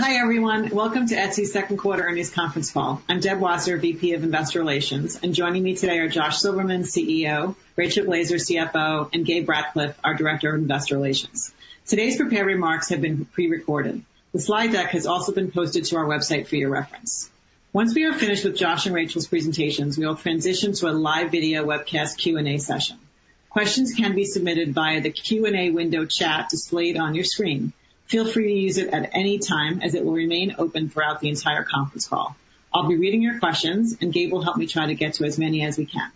Hi, everyone. Welcome to Etsy's second quarter earnings conference call. I'm Deb Wasser, VP of Investor Relations, and joining me today are Josh Silverman, CEO, Rachel Glazer, CFO, and Gabe Ratcliffe, our Director of Investor Relations. Today's prepared remarks have been pre-recorded. The slide deck has also been posted to our website for your reference. Once we are finished with Josh and Rachel's presentations, we will transition to a live video webcast Q&A session. Questions can be submitted via the Q&A window chat displayed on your screen. Feel free to use it at any time, as it will remain open throughout the entire conference call. I'll be reading your questions, and Gabe will help me try to get to as many as we can.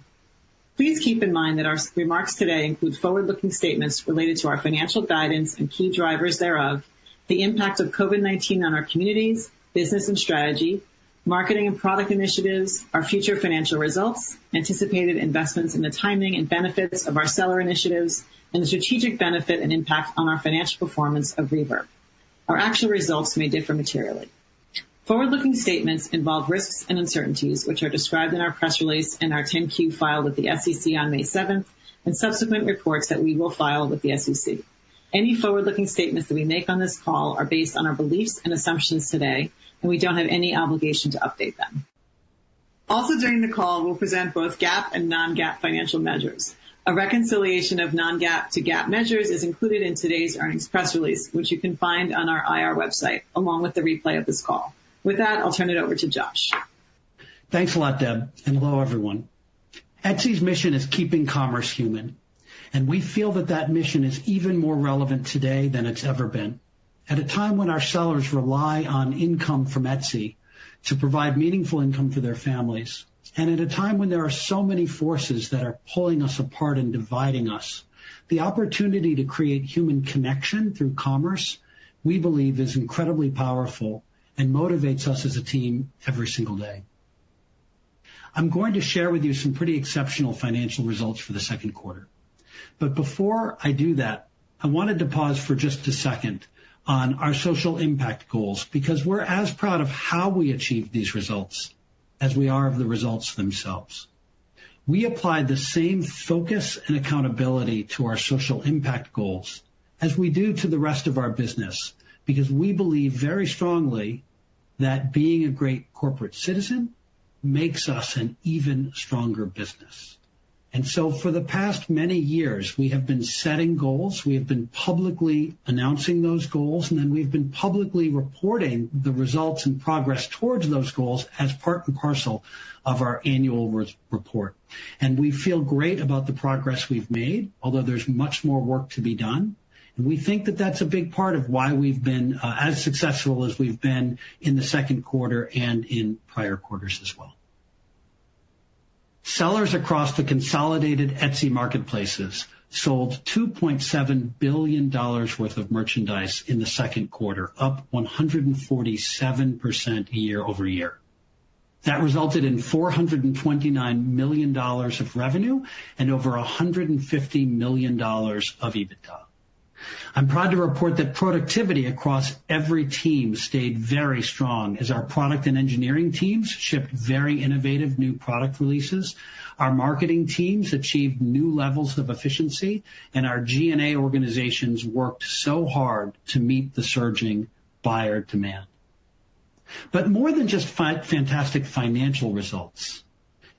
Please keep in mind that our remarks today include forward-looking statements related to our financial guidance and key drivers thereof, the impact of COVID-19 on our communities, business and strategy, marketing and product initiatives, our future financial results, anticipated investments in the timing and benefits of our seller initiatives, and the strategic benefit and impact on our financial performance of Reverb. Our actual results may differ materially. Forward-looking statements involve risks and uncertainties, which are described in our press release and our 10-Q filed with the SEC on May 7th, and subsequent reports that we will file with the SEC. Any forward-looking statements that we make on this call are based on our beliefs and assumptions today, and we don't have any obligation to update them. Also during the call, we'll present both GAAP and non-GAAP financial measures. A reconciliation of non-GAAP to GAAP measures is included in today's earnings press release, which you can find on our IR website, along with the replay of this call. With that, I'll turn it over to Josh. Thanks a lot, Deb, and hello, everyone. Etsy's mission is keeping commerce human, and we feel that mission is even more relevant today than it's ever been. At a time when our sellers rely on income from Etsy to provide meaningful income for their families, and at a time when there are so many forces that are pulling us apart and dividing us, the opportunity to create human connection through commerce, we believe, is incredibly powerful and motivates us as a team every single day. I'm going to share with you some pretty exceptional financial results for the second quarter. But before I do that, I wanted to pause for just a second on our social impact goals, because we're as proud of how we achieved these results as we are of the results themselves. We applied the same focus and accountability to our social impact goals as we do to the rest of our business, because we believe very strongly that being a great corporate citizen makes us an even stronger business. And so for the past many years, we have been setting goals, we have been publicly announcing those goals, and then we've been publicly reporting the results and progress towards those goals as part and parcel of our annual report. And we feel great about the progress we've made, although there's much more work to be done. And we think that that's a big part of why we've been as successful as we've been in the second quarter and in prior quarters as well. Sellers across the consolidated Etsy marketplaces sold $2.7 billion worth of merchandise in the second quarter, up 147% year over year. That resulted in $429 million of revenue and over $150 million of EBITDA. I'm proud to report that productivity across every team stayed very strong as our product and engineering teams shipped very innovative new product releases. Our marketing teams achieved new levels of efficiency, and our G&A organizations worked so hard to meet the surging buyer demand. But more than just fantastic financial results,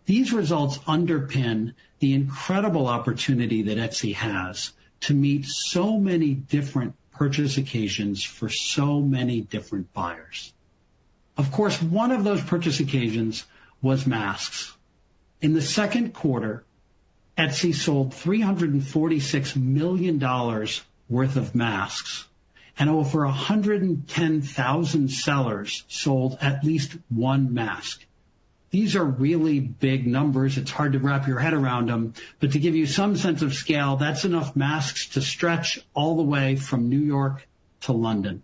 these results underpin the incredible opportunity that Etsy has to meet so many different purchase occasions for so many different buyers. Of course, one of those purchase occasions was masks. In the second quarter, Etsy sold $346 million worth of masks, and over 110,000 sellers sold at least one mask. These are really big numbers. It's hard to wrap your head around them. But to give you some sense of scale, that's enough masks to stretch all the way from New York to London.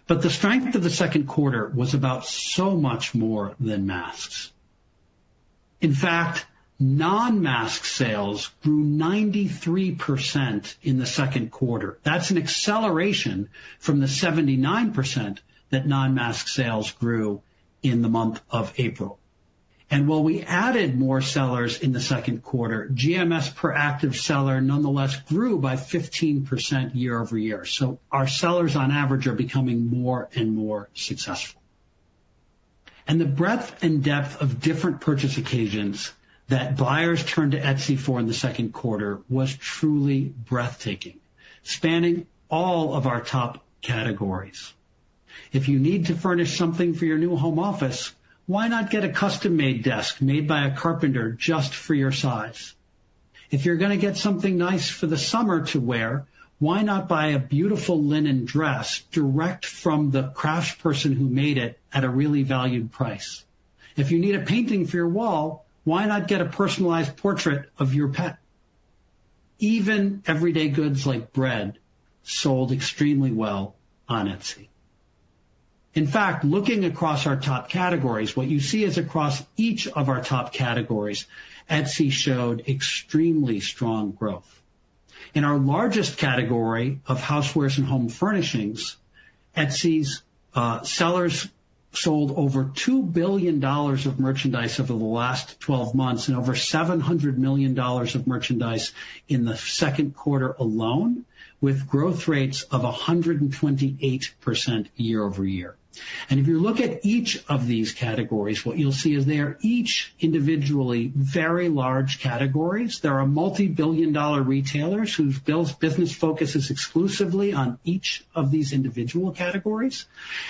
But the strength of the second quarter was about so much more than masks. In fact, non-mask sales grew 93% in the second quarter. That's an acceleration from the 79% that non-mask sales grew in the month of April. And while we added more sellers in the second quarter, GMS per active seller nonetheless grew by 15% year over year. So our sellers on average are becoming more and more successful. And the breadth and depth of different purchase occasions that buyers turned to Etsy for in the second quarter was truly breathtaking, spanning all of our top categories. If you need to furnish something for your new home office, why not get a custom-made desk made by a carpenter just for your size? If you're going to get something nice for the summer to wear, why not buy a beautiful linen dress direct from the craftsperson who made it at a really valued price? If you need a painting for your wall, why not get a personalized portrait of your pet? Even everyday goods like bread sold extremely well on Etsy. In fact, looking across our top categories, what you see is across each of our top categories, Etsy showed extremely strong growth. In our largest category of housewares and home furnishings, Etsy's sellers sold over $2 billion of merchandise over the last 12 months and over $700 million of merchandise in the second quarter alone, with growth rates of 128% year over year. And if you look at each of these categories, what you'll see is they are each individually very large categories. There are multi-billion-dollar retailers whose business focuses exclusively on each of these individual categories.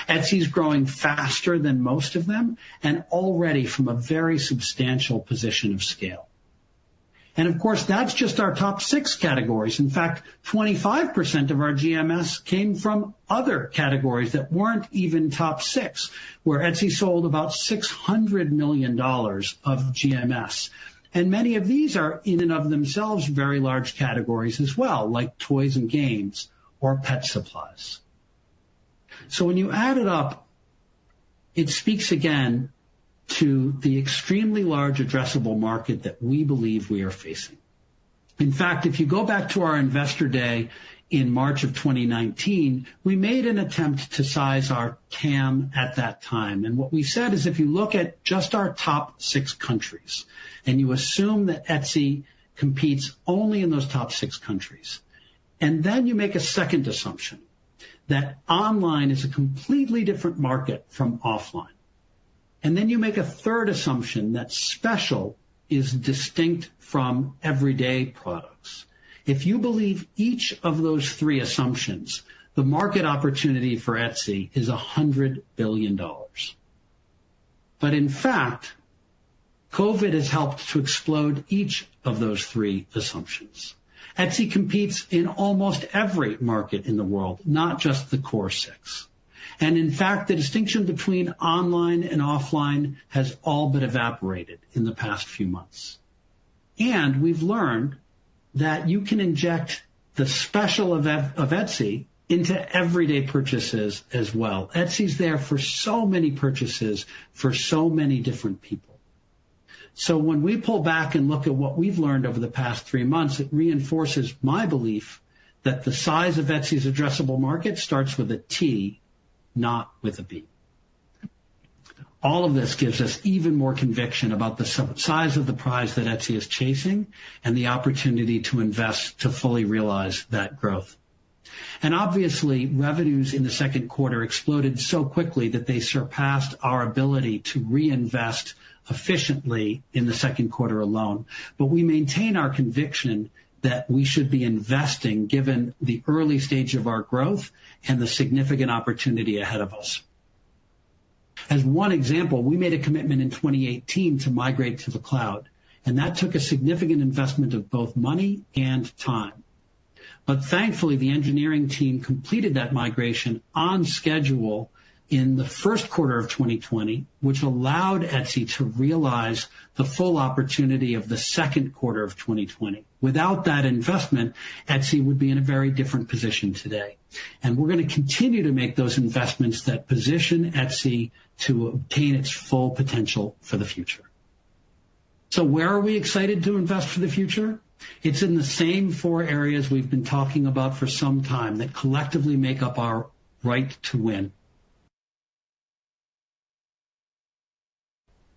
Etsy's growing faster than most of them and already from a very substantial position of scale. And of course, that's just our top 6 categories. In fact, 25% of our GMS came from other categories that weren't even top 6, where Etsy sold about $600 million of GMS. And many of these are in and of themselves very large categories as well, like toys and games or pet supplies. So when you add it up, it speaks again to the extremely large addressable market that we believe we are facing. In fact, if you go back to our Investor Day in March of 2019, we made an attempt to size our TAM at that time. And what we said is if you look at just our top 6 countries and you assume that Etsy competes only in those top 6 countries, and then you make a second assumption that online is a completely different market from offline. And then you make a third assumption that special is distinct from everyday products. If you believe each of those 3 assumptions, the market opportunity for Etsy is $100 billion. But in fact, COVID has helped to explode each of those 3 assumptions. Etsy competes in almost every market in the world, not just the core 6. And in fact, the distinction between online and offline has all but evaporated in the past few months. And we've learned that you can inject the special of Etsy into everyday purchases as well. Etsy's there for so many purchases for so many different people. So when we pull back and look at what we've learned over the past 3 months, it reinforces my belief that the size of Etsy's addressable market starts with a T, not with a B. All of this gives us even more conviction about the size of the prize that Etsy is chasing and the opportunity to invest to fully realize that growth. And obviously, revenues in the second quarter exploded so quickly that they surpassed our ability to reinvest efficiently in the second quarter alone. But we maintain our conviction that we should be investing given the early stage of our growth and the significant opportunity ahead of us. As one example, we made a commitment in 2018 to migrate to the cloud, and that took a significant investment of both money and time. But thankfully, the engineering team completed that migration on schedule in the first quarter of 2020, which allowed Etsy to realize the full opportunity of the second quarter of 2020. Without that investment, Etsy would be in a very different position today. And we're going to continue to make those investments that position Etsy to obtain its full potential for the future. So where are we excited to invest for the future? It's in the same 4 areas we've been talking about for some time that collectively make up our right to win.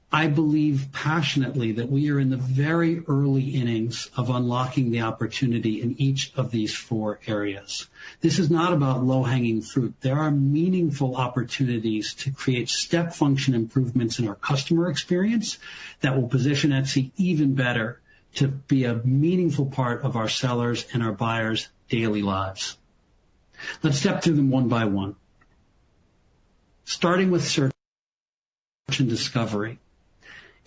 I believe passionately that we are in the very early innings of unlocking the opportunity in each of these 4 areas. This is not about low-hanging fruit. There are meaningful opportunities to create step function improvements in our customer experience that will position Etsy even better to be a meaningful part of our sellers and our buyers' daily lives. Let's step through them one by one. Starting with search and discovery.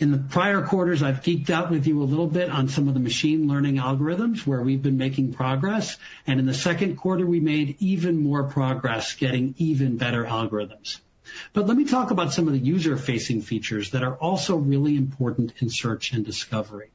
In the prior quarters, I've geeked out with you a little bit on some of the machine learning algorithms where we've been making progress. And in the second quarter, we made even more progress getting even better algorithms. But let me talk about some of the user-facing features that are also really important in search and discovery.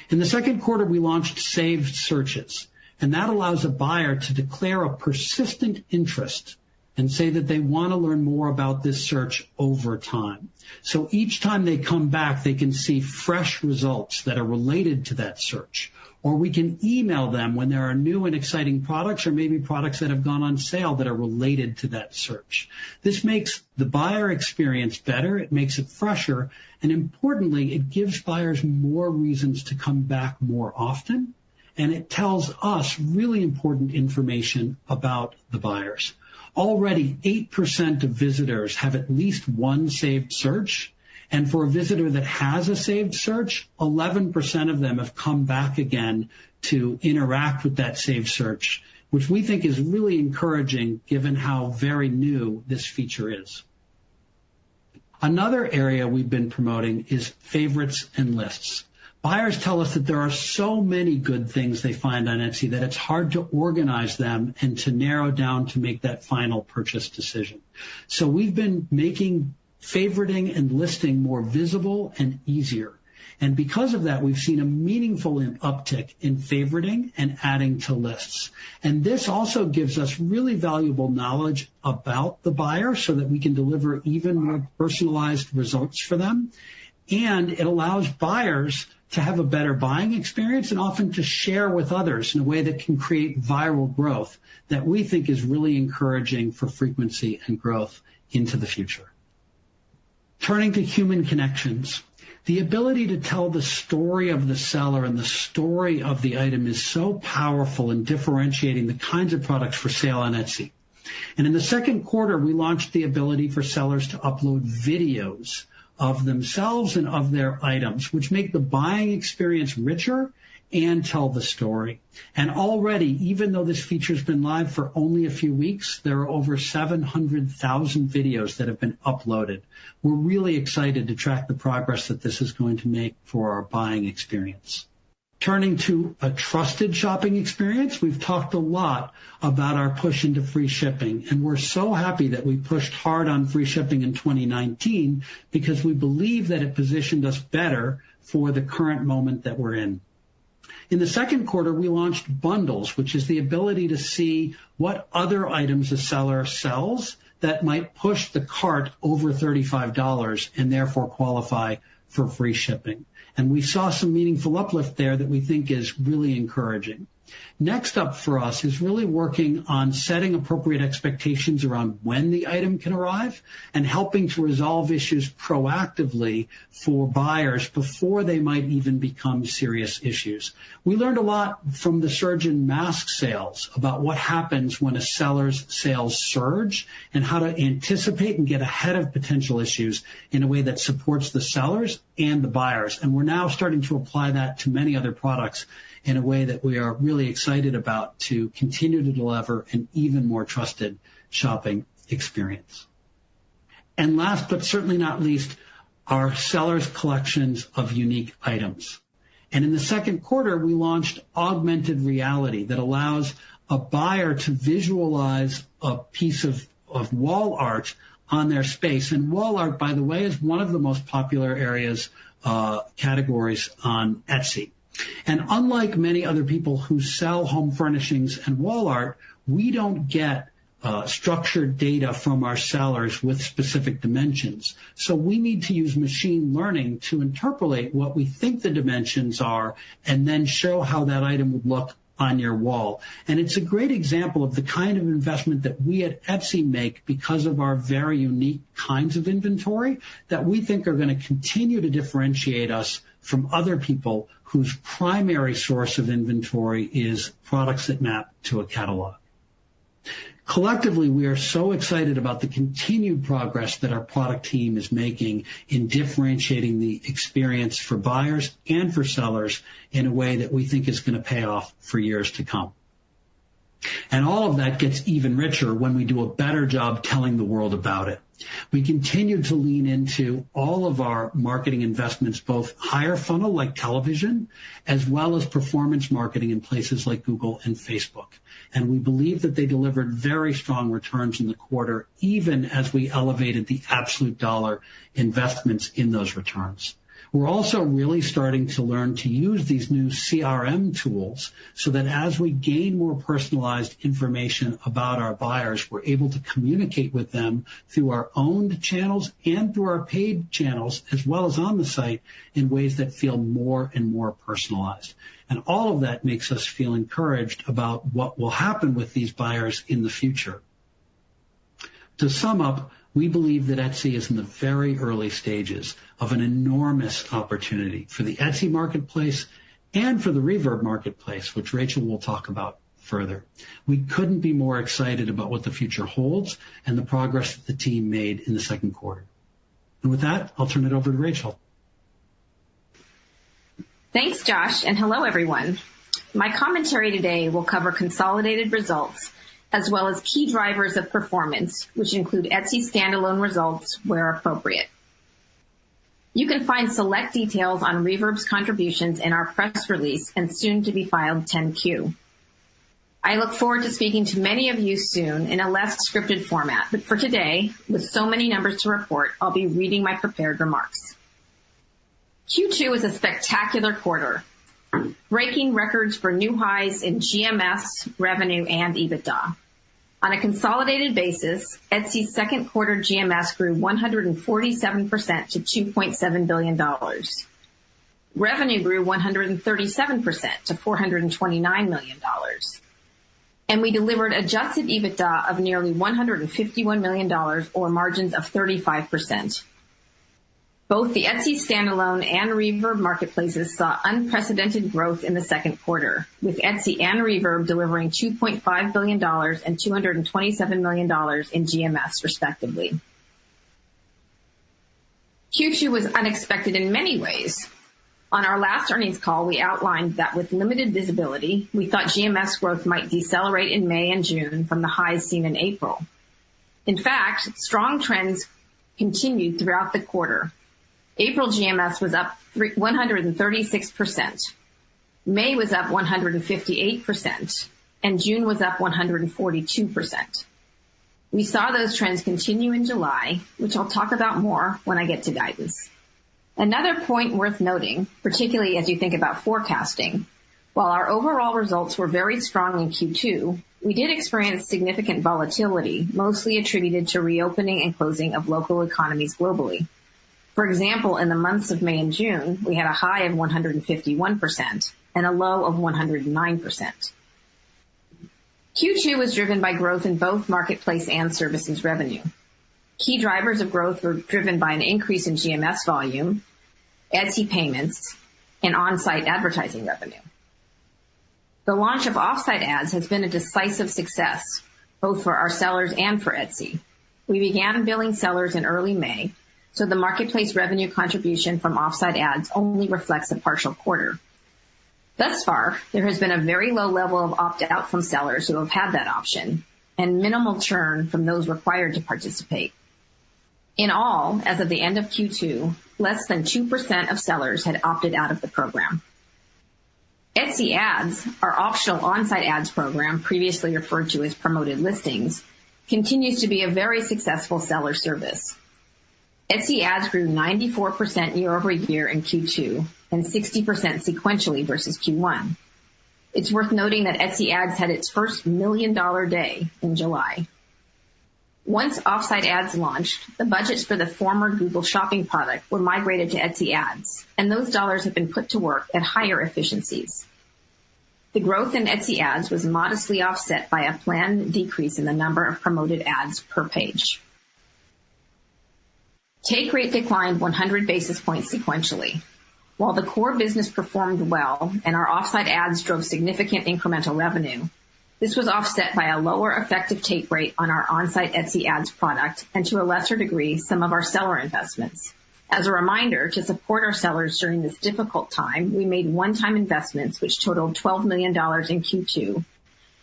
In the second quarter, we launched saved searches, and that allows a buyer to declare a persistent interest and say that they want to learn more about this search over time. So each time they come back, they can see fresh results that are related to that search. Or we can email them when there are new and exciting products or maybe products that have gone on sale that are related to that search. This makes the buyer experience better, it makes it fresher, and importantly, it gives buyers more reasons to come back more often, and it tells us really important information about the buyers. Already, 8% of visitors have at least one saved search. And for a visitor that has a saved search, 11% of them have come back again to interact with that saved search, which we think is really encouraging given how very new this feature is. Another area we've been promoting is favorites and lists. Buyers tell us that there are so many good things they find on Etsy that it's hard to organize them and to narrow down to make that final purchase decision. So we've been making favoriting and listing more visible and easier. And because of that, we've seen a meaningful uptick in favoriting and adding to lists. And this also gives us really valuable knowledge about the buyer so that we can deliver even more personalized results for them. And it allows buyers to have a better buying experience and often to share with others in a way that can create viral growth that we think is really encouraging for frequency and growth into the future. Turning to human connections, the ability to tell the story of the seller and the story of the item is so powerful in differentiating the kinds of products for sale on Etsy. And in the second quarter, we launched the ability for sellers to upload videos of themselves and of their items, which make the buying experience richer and tell the story. And already, even though this feature has been live for only a few weeks, there are over 700,000 videos that have been uploaded. We're really excited to track the progress that this is going to make for our buying experience. Turning to a trusted shopping experience, we've talked a lot about our push into free shipping, and we're so happy that we pushed hard on free shipping in 2019 because we believe that it positioned us better for the current moment that we're in. In the second quarter, we launched bundles, which is the ability to see what other items a seller sells that might push the cart over $35 and therefore qualify for free shipping. And we saw some meaningful uplift there that we think is really encouraging. Next up for us is really working on setting appropriate expectations around when the item can arrive and helping to resolve issues proactively for buyers before they might even become serious issues. We learned a lot from the surge in mask sales about what happens when a seller's sales surge and how to anticipate and get ahead of potential issues in a way that supports the sellers and the buyers. And we're now starting to apply that to many other products in a way that we are really excited about to continue to deliver an even more trusted shopping experience. And last but certainly not least, our sellers' collections of unique items. And in the second quarter, we launched augmented reality that allows a buyer to visualize a piece of wall art on their space. And wall art, by the way, is one of the most popular categories on Etsy. And unlike many other people who sell home furnishings and wall art, we don't get structured data from our sellers with specific dimensions. So we need to use machine learning to interpolate what we think the dimensions are and then show how that item would look on your wall. And it's a great example of the kind of investment that we at Etsy make because of our very unique kinds of inventory that we think are going to continue to differentiate us from other people whose primary source of inventory is products that map to a catalog. Collectively, we are so excited about the continued progress that our product team is making in differentiating the experience for buyers and for sellers in a way that we think is going to pay off for years to come. And all of that gets even richer when we do a better job telling the world about it. We continue to lean into all of our marketing investments, both higher funnel like television, as well as performance marketing in places like Google and Facebook. And we believe that they delivered very strong returns in the quarter, even as we elevated the absolute dollar investments in those returns. We're also really starting to learn to use these new CRM tools so that as we gain more personalized information about our buyers, we're able to communicate with them through our owned channels and through our paid channels, as well as on the site, in ways that feel more and more personalized. And all of that makes us feel encouraged about what will happen with these buyers in the future. To sum up, we believe that Etsy is in the very early stages of an enormous opportunity for the Etsy marketplace and for the Reverb marketplace, which Rachel will talk about further. We couldn't be more excited about what the future holds and the progress that the team made in the second quarter. And with that, I'll turn it over to Rachel. Thanks, Josh, and hello, everyone. My commentary today will cover consolidated results as well as key drivers of performance, which include Etsy standalone results where appropriate. You can find select details on Reverb's contributions in our press release and soon-to-be-filed 10-Q. I look forward to speaking to many of you soon in a less scripted format, but for today, with so many numbers to report, I'll be reading my prepared remarks. Q2 is a spectacular quarter, breaking records for new highs in GMS, revenue, and EBITDA. On a consolidated basis, Etsy's second quarter GMS grew 147% to $2.7 billion. Revenue grew 137% to $429 million. And we delivered adjusted EBITDA of nearly $151 million, or margins of 35%. Both the Etsy standalone and Reverb marketplaces saw unprecedented growth in the second quarter, with Etsy and Reverb delivering $2.5 billion and $227 million in GMS, respectively. Q2 was unexpected in many ways. On our last earnings call, we outlined that with limited visibility, we thought GMS growth might decelerate in May and June from the highs seen in April. In fact, strong trends continued throughout the quarter. April GMS was up 136%. May was up 158%, and June was up 142%. We saw those trends continue in July, which I'll talk about more when I get to guidance. Another point worth noting, particularly as you think about forecasting, while our overall results were very strong in Q2, we did experience significant volatility, mostly attributed to reopening and closing of local economies globally. For example, in the months of May and June, we had a high of 151% and a low of 109%. Q2 was driven by growth in both marketplace and services revenue. Key drivers of growth were driven by an increase in GMS volume, Etsy payments, and on-site advertising revenue. The launch of off-site ads has been a decisive success, both for our sellers and for Etsy. We began billing sellers in early May, so the marketplace revenue contribution from off-site ads only reflects a partial quarter. Thus far, there has been a very low level of opt-out from sellers who have had that option, and minimal churn from those required to participate. In all, as of the end of Q2, less than 2% of sellers had opted out of the program. Etsy Ads, our optional on-site ads program, previously referred to as promoted listings, continues to be a very successful seller service. Etsy Ads grew 94% year over year in Q2 and 60% sequentially versus Q1. It's worth noting that Etsy Ads had its first $1 million day in July. Once off-site ads launched, the budgets for the former Google Shopping product were migrated to Etsy Ads, and those dollars have been put to work at higher efficiencies. The growth in Etsy ads was modestly offset by a planned decrease in the number of promoted ads per page. Take rate declined 100 basis points sequentially. While the core business performed well and our offsite ads drove significant incremental revenue, this was offset by a lower effective take rate on our on-site Etsy ads product and to a lesser degree some of our seller investments. As a reminder, to support our sellers during this difficult time, we made one-time investments which totaled $12 million in Q2,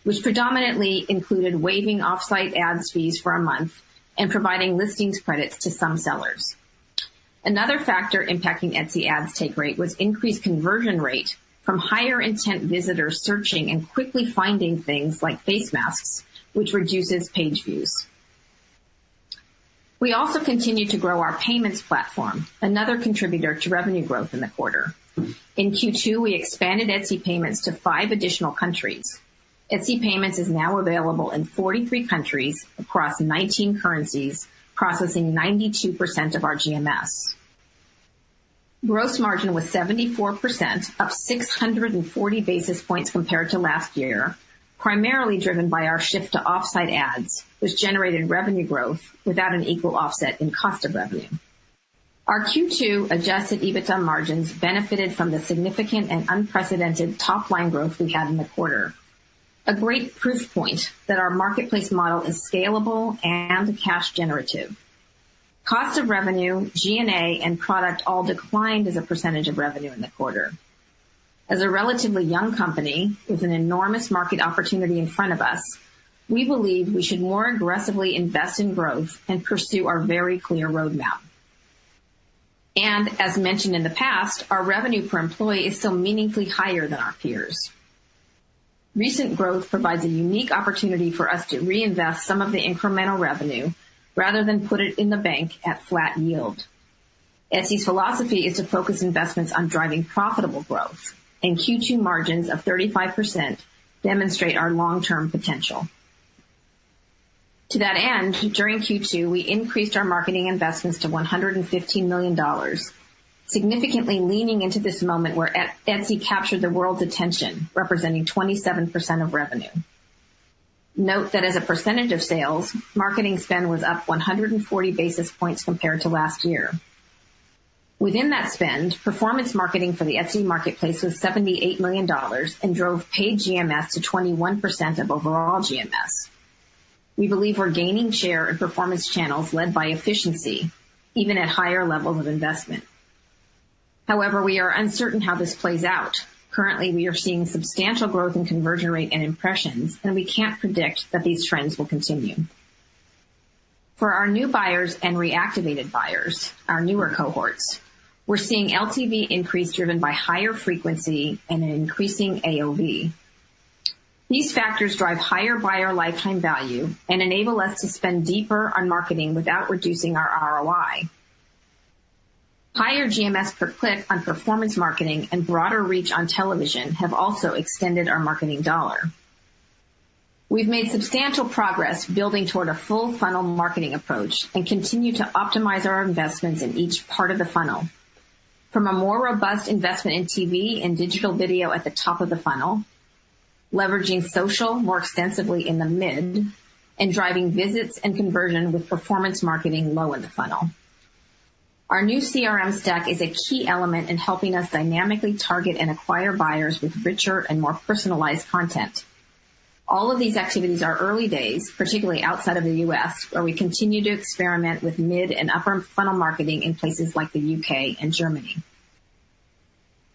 which predominantly included waiving offsite ads fees for a month and providing listings credits to some sellers. Another factor impacting Etsy ads take rate was increased conversion rate from higher intent visitors searching and quickly finding things like face masks, which reduces page views. We also continue to grow our payments platform, another contributor to revenue growth in the quarter. In Q2, we expanded Etsy Payments to 5 additional countries. Etsy Payments is now available in 43 countries across 19 currencies, processing 92% of our GMS. Gross margin was 74%, up 640 basis points compared to last year, primarily driven by our shift to offsite ads, which generated revenue growth without an equal offset in cost of revenue. Our Q2 adjusted EBITDA margins benefited from the significant and unprecedented top-line growth we had in the quarter. A great proof point that our marketplace model is scalable and cash generative. Cost of revenue, G&A, and product all declined as a percentage of revenue in the quarter. As a relatively young company with an enormous market opportunity in front of us, we believe we should more aggressively invest in growth and pursue our very clear roadmap. And as mentioned in the past, our revenue per employee is still meaningfully higher than our peers. Recent growth provides a unique opportunity for us to reinvest some of the incremental revenue rather than put it in the bank at flat yield. Etsy's philosophy is to focus investments on driving profitable growth, and Q2 margins of 35% demonstrate our long-term potential. To that end, during Q2, we increased our marketing investments to $115 million, significantly leaning into this moment where Etsy captured the world's attention, representing 27% of revenue. Note that as a percentage of sales, marketing spend was up 140 basis points compared to last year. Within that spend, performance marketing for the Etsy marketplace was $78 million and drove paid GMS to 21% of overall GMS. We believe we're gaining share in performance channels led by efficiency, even at higher levels of investment. However, we are uncertain how this plays out. Currently, we are seeing substantial growth in conversion rate and impressions, and we can't predict that these trends will continue. For our new buyers and reactivated buyers, our newer cohorts, we're seeing LTV increase driven by higher frequency and an increasing AOV. These factors drive higher buyer lifetime value and enable us to spend deeper on marketing without reducing our ROI. Higher GMS per click on performance marketing and broader reach on television have also extended our marketing dollar. We've made substantial progress building toward a full funnel marketing approach and continue to optimize our investments in each part of the funnel. From a more robust investment in TV and digital video at the top of the funnel, leveraging social more extensively in the mid, and driving visits and conversion with performance marketing low in the funnel. Our new CRM stack is a key element in helping us dynamically target and acquire buyers with richer and more personalized content. All of these activities are early days, particularly outside of the U.S., where we continue to experiment with mid and upper funnel marketing in places like the UK and Germany.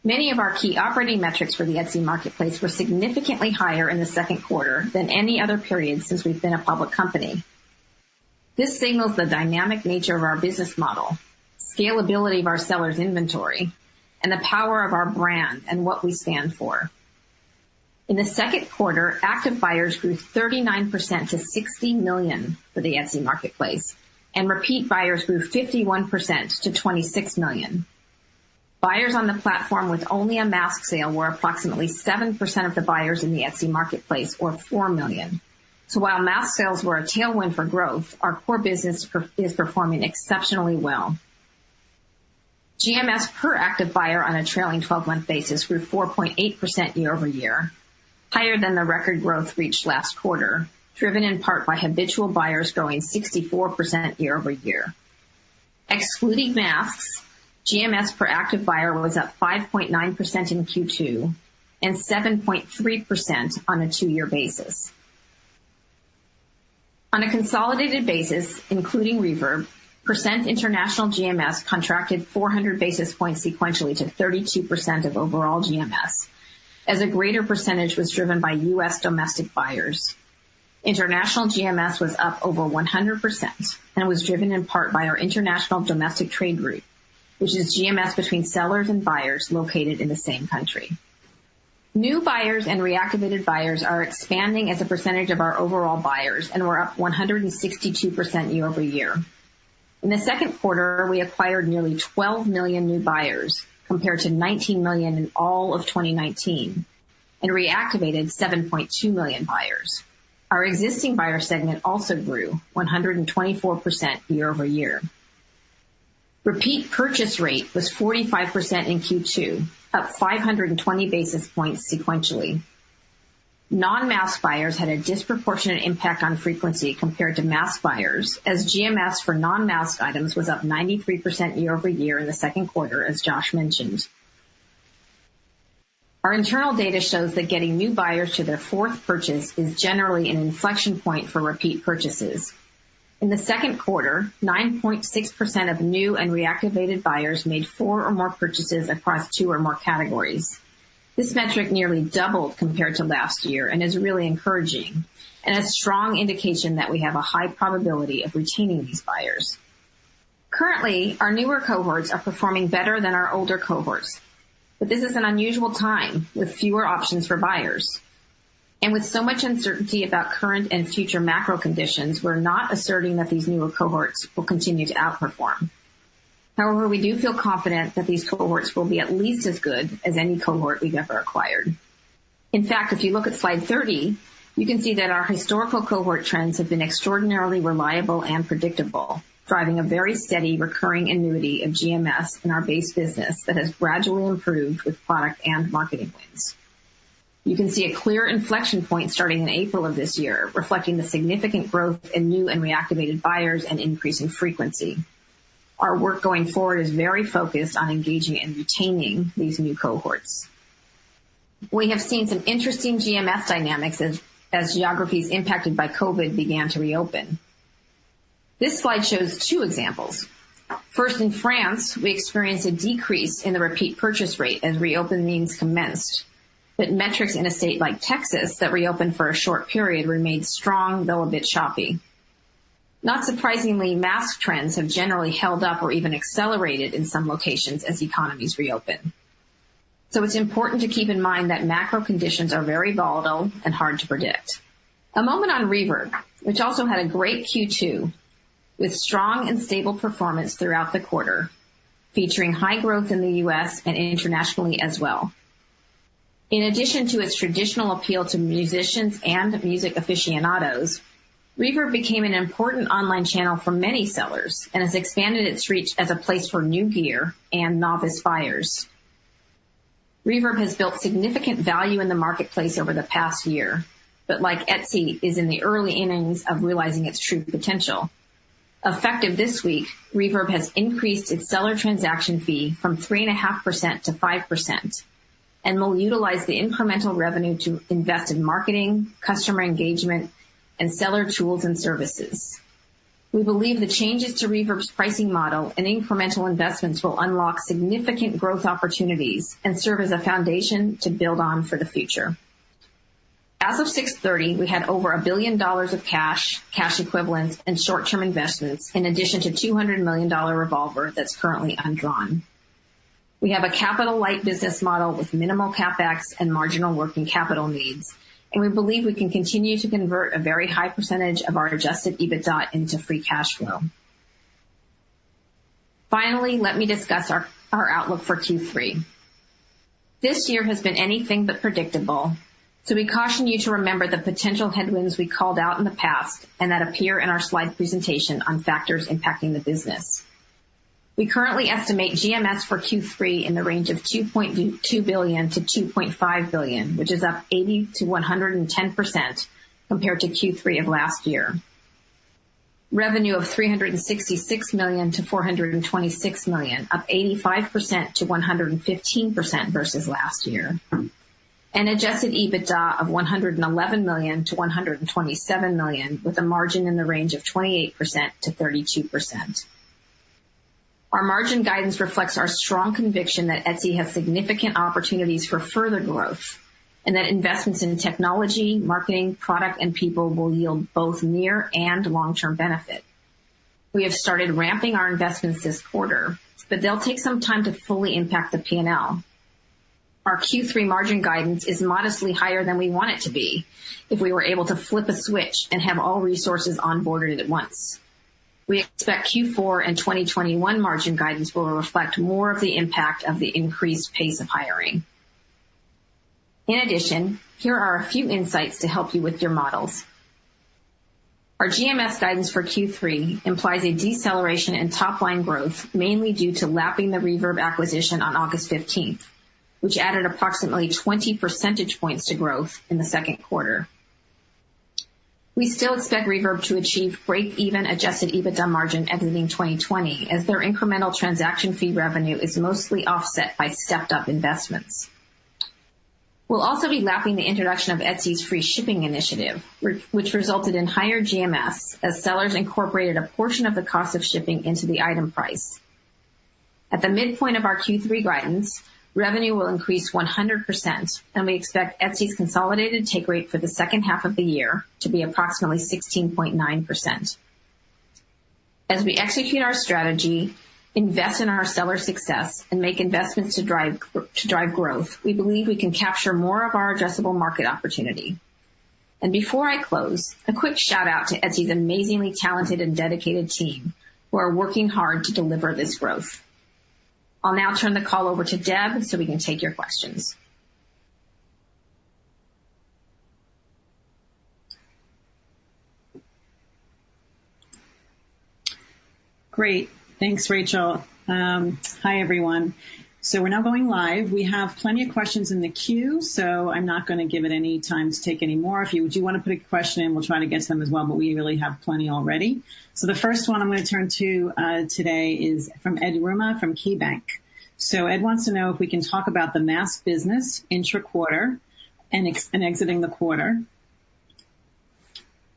Many of our key operating metrics for the Etsy marketplace were significantly higher in the second quarter than any other period since we've been a public company. This signals the dynamic nature of our business model, scalability of our sellers' inventory, and the power of our brand and what we stand for. In the second quarter, active buyers grew 39% to 60 million for the Etsy marketplace, and repeat buyers grew 51% to 26 million. Buyers on the platform with only a mask sale were approximately 7% of the buyers in the Etsy marketplace, or 4 million. So while mask sales were a tailwind for growth, our core business is performing exceptionally well. GMS per active buyer on a trailing 12-month basis grew 4.8% year over year, higher than the record growth reached last quarter, driven in part by habitual buyers growing 64% year over year. Excluding masks, GMS per active buyer was up 5.9% in Q2 and 7.3% on a 2-year basis. On a consolidated basis, including Reverb, percent international GMS contracted 400 basis points sequentially to 32% of overall GMS, as a greater percentage was driven by U.S. domestic buyers. International GMS was up over 100% and was driven in part by our international domestic trade route, which is GMS between sellers and buyers located in the same country. New buyers and reactivated buyers are expanding as a percentage of our overall buyers, and we're up 162% year over year. In the second quarter, we acquired nearly 12 million new buyers, compared to 19 million in all of 2019, and reactivated 7.2 million buyers. Our existing buyer segment also grew 124% year over year. Repeat purchase rate was 45% in Q2, up 520 basis points sequentially. Non-mask buyers had a disproportionate impact on frequency compared to mask buyers, as GMS for non-mask items was up 93% year over year in the second quarter, as Josh mentioned. Our internal data shows that getting new buyers to their fourth purchase is generally an inflection point for repeat purchases. In the second quarter, 9.6% of new and reactivated buyers made 4 or more purchases across 2 or more categories. This metric nearly doubled compared to last year and is really encouraging, and a strong indication that we have a high probability of retaining these buyers. Currently, our newer cohorts are performing better than our older cohorts, but this is an unusual time with fewer options for buyers. And with so much uncertainty about current and future macro conditions, we're not asserting that these newer cohorts will continue to outperform. However, we do feel confident that these cohorts will be at least as good as any cohort we've ever acquired. In fact, if you look at slide 30, you can see that our historical cohort trends have been extraordinarily reliable and predictable, driving a very steady recurring annuity of GMS in our base business that has gradually improved with product and marketing wins. You can see a clear inflection point starting in April of this year, reflecting the significant growth in new and reactivated buyers and increasing frequency. Our work going forward is very focused on engaging and retaining these new cohorts. We have seen some interesting GMS dynamics as geographies impacted by COVID began to reopen. This slide shows 2 examples. First, in France, we experienced a decrease in the repeat purchase rate as reopenings commenced, but metrics in a state like Texas that reopened for a short period remained strong, though a bit choppy. Not surprisingly, mask trends have generally held up or even accelerated in some locations as economies reopen. So it's important to keep in mind that macro conditions are very volatile and hard to predict. A moment on Reverb, which also had a great Q2 with strong and stable performance throughout the quarter, featuring high growth in the U.S. and internationally as well. In addition to its traditional appeal to musicians and music aficionados, Reverb became an important online channel for many sellers and has expanded its reach as a place for new gear and novice buyers. Reverb has built significant value in the marketplace over the past year, but like Etsy, is in the early innings of realizing its true potential. Effective this week, Reverb has increased its seller transaction fee from 3.5% to 5%, and will utilize the incremental revenue to invest in marketing, customer engagement, and seller tools and services. We believe the changes to Reverb's pricing model and incremental investments will unlock significant growth opportunities and serve as a foundation to build on for the future. As of 6/30, we had over $1 billion of cash equivalents, and short-term investments, in addition to $200 million revolver that's currently undrawn. We have a capital-light business model with minimal CapEx and marginal working capital needs, and we believe we can continue to convert a very high percentage of our adjusted EBITDA into free cash flow. Finally, let me discuss our outlook for Q3. This year has been anything but predictable, so we caution you to remember the potential headwinds we called out in the past and that appear in our slide presentation on factors impacting the business. We currently estimate GMS for Q3 in the range of $2.2 billion to $2.5 billion, which is up 80 to 110% compared to Q3 of last year. Revenue of $366 million to $426 million, up 85% to 115% versus last year. And adjusted EBITDA of $111 million to $127 million, with a margin in the range of 28% to 32%. Our margin guidance reflects our strong conviction that Etsy has significant opportunities for further growth, and that investments in technology, marketing, product, and people will yield both near and long-term benefit. We have started ramping our investments this quarter, but they'll take some time to fully impact the P&L. Our Q3 margin guidance is modestly higher than we want it to be if we were able to flip a switch and have all resources onboarded at once. We expect Q4 and 2021 margin guidance will reflect more of the impact of the increased pace of hiring. In addition, here are a few insights to help you with your models. Our GMS guidance for Q3 implies a deceleration in top-line growth, mainly due to lapping the Reverb acquisition on August 15th, which added approximately 20 percentage points to growth in the second quarter. We still expect Reverb to achieve break-even adjusted EBITDA margin exiting 2020, as their incremental transaction fee revenue is mostly offset by stepped-up investments. We'll also be lapping the introduction of Etsy's free shipping initiative, which resulted in higher GMS as sellers incorporated a portion of the cost of shipping into the item price. At the midpoint of our Q3 guidance, revenue will increase 100%, and we expect Etsy's consolidated take rate for the second half of the year to be approximately 16.9%. As we execute our strategy, invest in our seller success, and make investments to drive growth, we believe we can capture more of our addressable market opportunity. And before I close, a quick shout out to Etsy's amazingly talented and dedicated team who are working hard to deliver this growth. I'll now turn the call over to Deb so we can take your questions. Great. Thanks, Rachel. Hi, everyone. So we're now going live. We have plenty of questions in the queue, so I'm not going to give it any time to take any more. If you do want to put a question in, we'll try to get to them as well, but we really have plenty already. So the first one I'm going to turn to today is from Ed Ruma from KeyBank. So Ed wants to know if we can talk about the mask business intra-quarter and exiting the quarter.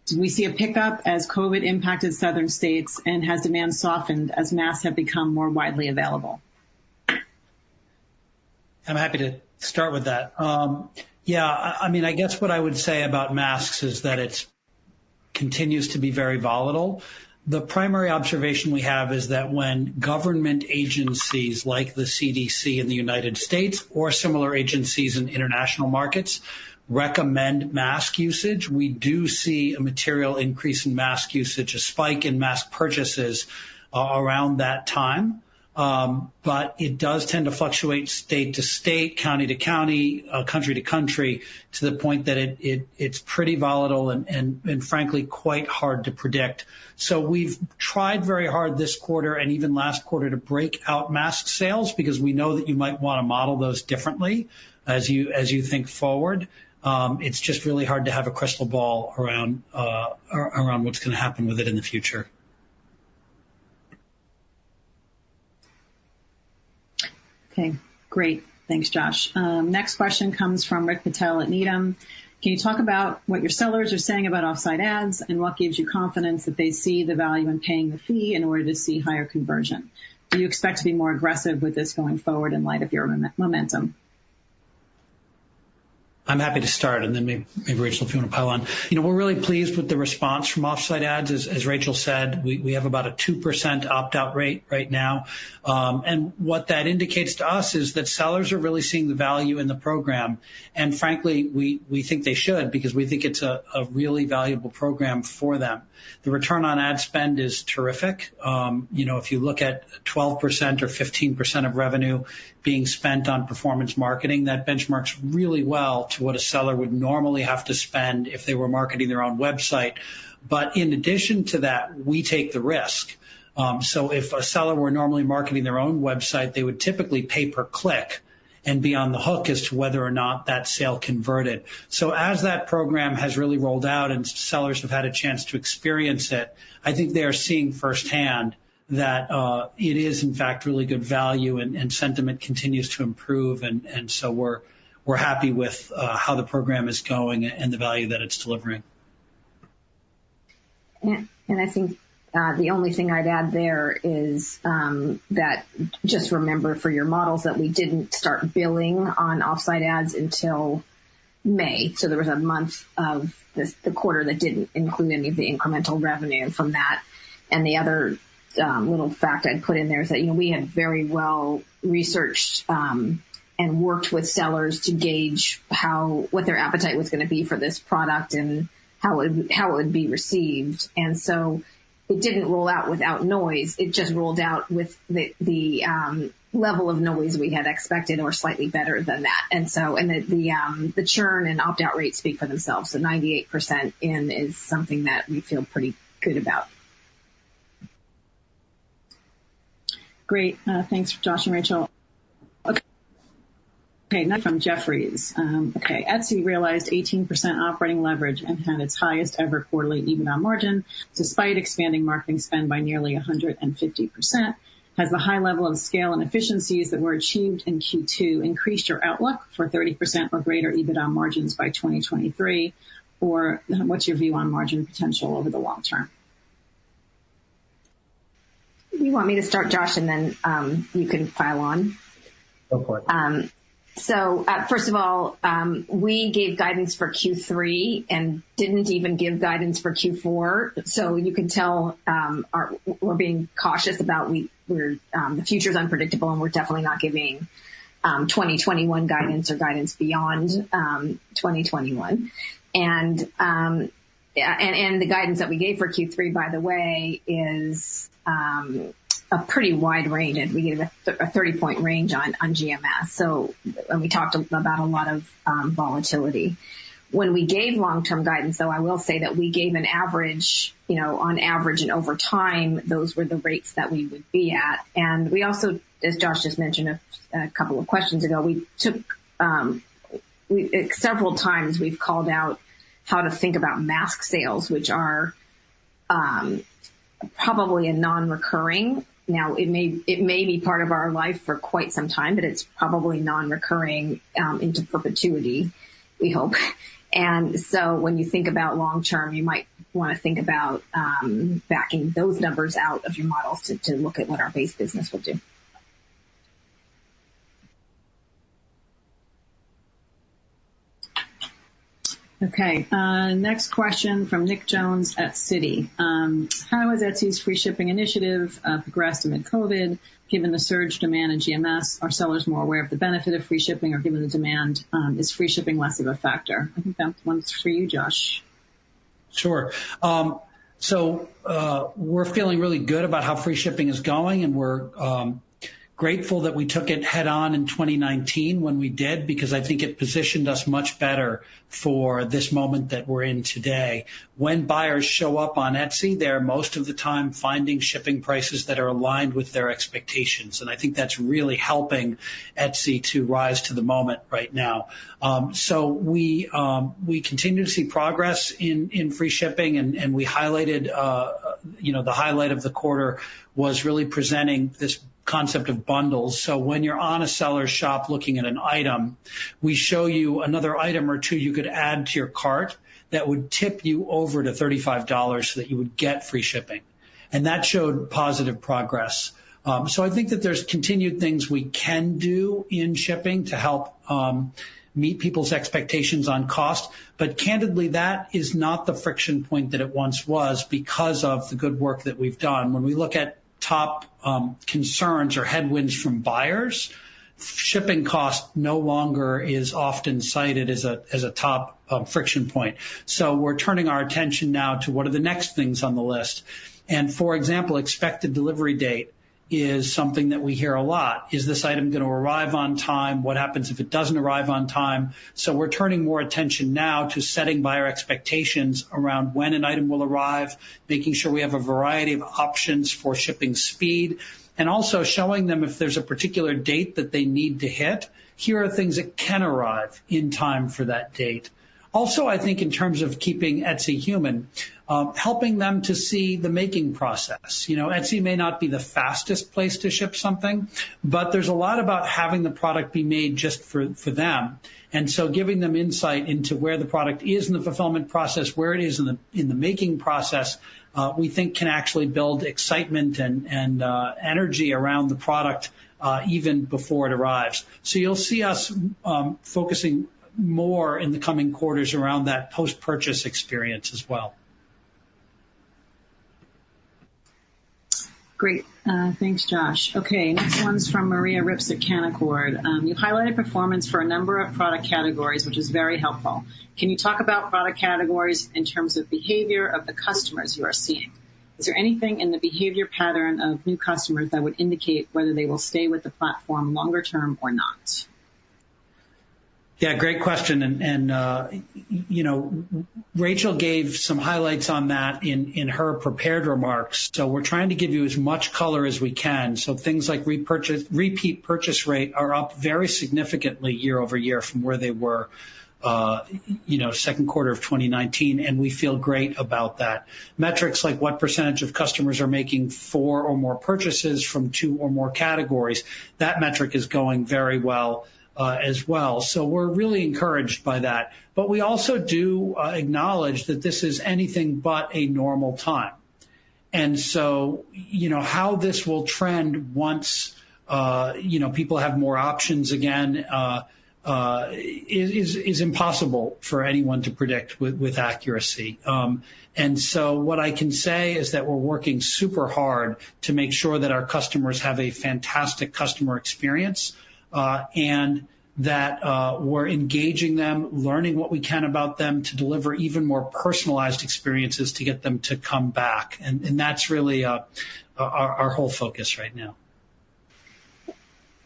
Do we see a pickup as COVID impacted southern states, and has demand softened as masks have become more widely available? I'm happy to start with that. I guess what I would say about masks is that it continues to be very volatile. The primary observation we have is that when government agencies like the CDC in the United States or similar agencies in international markets recommend mask usage, we do see a material increase in mask usage, a spike in mask purchases around that time. But it does tend to fluctuate state to state, county to county, country to country, to the point that it's pretty volatile and frankly quite hard to predict. So we've tried very hard this quarter and even last quarter to break out mask sales, because we know that you might want to model those differently as you think forward. It's just really hard to have a crystal ball around what's going to happen with it in the future. Okay, great. Thanks, Josh. Next question comes from Rick Patel at Needham. Can you talk about what your sellers are saying about offsite ads and what gives you confidence that they see the value in paying the fee in order to see higher conversion? Do you expect to be more aggressive with this going forward in light of your momentum? I'm happy to start, and then maybe Rachel, if you want to pile on. We're really pleased with the response from offsite ads. As Rachel said, we have about a 2% opt-out rate right now. And what that indicates to us is that sellers are really seeing the value in the program. And frankly, we think they should, because we think it's a really valuable program for them. The return on ad spend is terrific. If you look at 12% or 15% of revenue being spent on performance marketing, that benchmarks really well to what a seller would normally have to spend if they were marketing their own website. But in addition to that, we take the risk. So if a seller were normally marketing their own website, they would typically pay per click and be on the hook as to whether or not that sale converted. So as that program has really rolled out and sellers have had a chance to experience it, I think they are seeing firsthand that it is, in fact, really good value, and sentiment continues to improve. And so we're happy with how the program is going and the value that it's delivering. And I think the only thing I'd add there is that just remember for your models that we didn't start billing on offsite ads until May. So there was a month of the quarter that didn't include any of the incremental revenue from that. And the other little fact I'd put in there is that, we had very well researched and worked with sellers to gauge what their appetite was going to be for this product and how it would be received. And so it didn't roll out without noise. It just rolled out with the level of noise we had expected, or slightly better than that. And so, the churn and opt-out rates speak for themselves. So 98% in is something that we feel pretty good about. Great. Thanks, Josh and Rachel. Okay, now from Jeffries. Etsy realized 18% operating leverage and had its highest ever quarterly EBITDA margin, despite expanding marketing spend by nearly 150%. Has the high level of scale and efficiencies that were achieved in Q2 increased your outlook for 30% or greater EBITDA margins by 2023? Or what's your view on margin potential over the long term? You want me to start, Josh, and then you can pile on? Go for it. So first of all, we gave guidance for Q3 and didn't even give guidance for Q4. So you can tell we're being cautious about the future's unpredictable, and we're definitely not giving 2021 guidance or guidance beyond 2021. And the guidance that we gave for Q3, by the way, is a pretty wide range, and we gave a 30-point range on GMS. So, and we talked about a lot of volatility. When we gave long-term guidance, though, I will say that we gave an average, on average and over time, those were the rates that we would be at. And we also, as Josh just mentioned a couple of questions ago, we took several times we've called out how to think about mask sales, which are probably a non-recurring. Now, it may be part of our life for quite some time, but it's probably non-recurring into perpetuity, we hope. And so when you think about long-term, you might want to think about backing those numbers out of your models to look at what our base business will do. Okay. Next question from Nick Jones at Citi. How has Etsy's free shipping initiative progressed amid COVID? Given the surge demand in GMS, are sellers more aware of the benefit of free shipping, or given the demand, is free shipping less of a factor? I think that one's for you, Josh. Sure. So we're feeling really good about how free shipping is going, and we're grateful that we took it head on in 2019 when we did, because I think it positioned us much better for this moment that we're in today. When buyers show up on Etsy, they're most of the time finding shipping prices that are aligned with their expectations. And I think that's really helping Etsy to rise to the moment right now. So we continue to see progress in free shipping, and we highlighted, the highlight of the quarter was really presenting this concept of bundles. So when you're on a seller's shop looking at an item, we show you another item or two you could add to your cart that would tip you over to $35 so that you would get free shipping. And that showed positive progress. So I think that there's continued things we can do in shipping to help meet people's expectations on cost. But candidly, that is not the friction point that it once was because of the good work that we've done. When we look at top concerns or headwinds from buyers, shipping cost no longer is often cited as a top friction point. So we're turning our attention now to what are the next things on the list. And for example, expected delivery date is something that we hear a lot. Is this item going to arrive on time? What happens if it doesn't arrive on time? So we're turning more attention now to setting buyer expectations around when an item will arrive, making sure we have a variety of options for shipping speed, and also showing them if there's a particular date that they need to hit, here are things that can arrive in time for that date. Also, I think in terms of keeping Etsy human, helping them to see the making process. You know, Etsy may not be the fastest place to ship something, but there's a lot about having the product be made just for them. And so giving them insight into where the product is in the fulfillment process, where it is in the making process, we think can actually build excitement and energy around the product even before it arrives. So you'll see us focusing more in the coming quarters around that post-purchase experience as well. Great. Thanks, Josh. Okay, next one's from Maria Rips at Canaccord. You've highlighted performance for a number of product categories, which is very helpful. Can you talk about product categories in terms of behavior of the customers you are seeing? Is there anything in the behavior pattern of new customers that would indicate whether they will stay with the platform longer term or not? Yeah, great question. And you know, Rachel gave some highlights on that in her prepared remarks. So we're trying to give you as much color as we can. So things like repeat purchase rate are up very significantly year over year from where they were, second quarter of 2019. And we feel great about that. Metrics like what percentage of customers are making 4 or more purchases from 2 or more categories, that metric is going very well. As well. So we're really encouraged by that. But we also do acknowledge that this is anything but a normal time. And so, you know, how this will trend once, people have more options again, is impossible for anyone to predict with accuracy. And so what I can say is that we're working super hard to make sure that our customers have a fantastic customer experience. And that we're engaging them, learning what we can about them to deliver even more personalized experiences to get them to come back. And that's really our whole focus right now.